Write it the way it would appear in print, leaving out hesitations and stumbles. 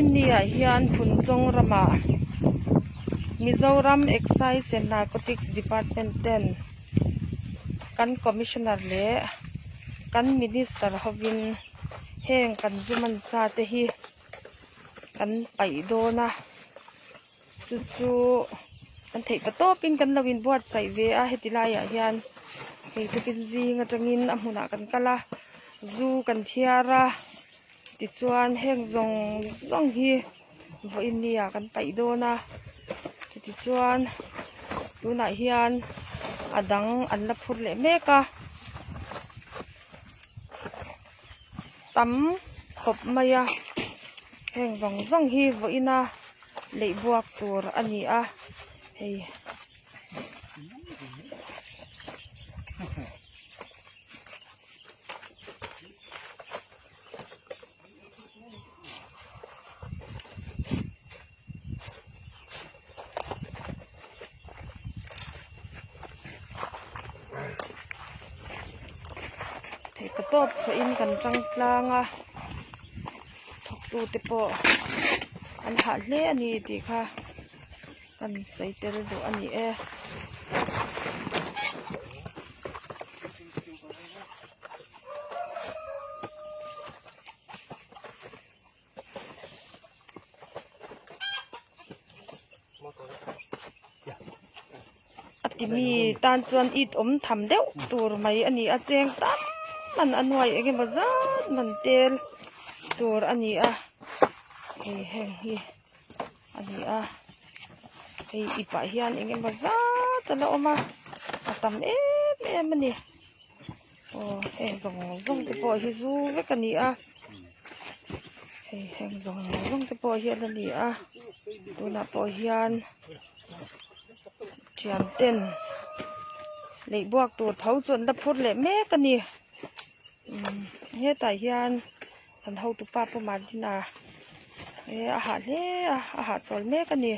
India hian Phunchong rama Mizoram Excise and Narcotics Department ten kan commissioner le kan minister hovin heng kan zuman sa te hi kan pai do na chu kan thei pa to pin kan lawin buat sai ve a hetilaya hian hei te pin zinga tangin a hmuna kan kala zu kan thiara ti chuan heng zong hi vo India kan pai do na ti chuan tuna hian adang an la phur le meka tam khop maya heng zong hi vo ina leibuak tur ani a hei top so in kan tang tlanga thok tu te po an ha hle ani ti kha kan sei tel do ani e atimi tan chuan it om tham deuh tur mai ani a cheng tam man anwai ege bazat man tel tur ani a hei heng hi ani a hei ipa hian ege bazat ala oma atam em ani o heng zong te po hi zu ve kani a hei heng zong te po hi ani a tuna po hian thiam ten leibuak tur thau chon la phur le me kani heta hian kan ho tu pa pa martina e a ha le a ha chol me kani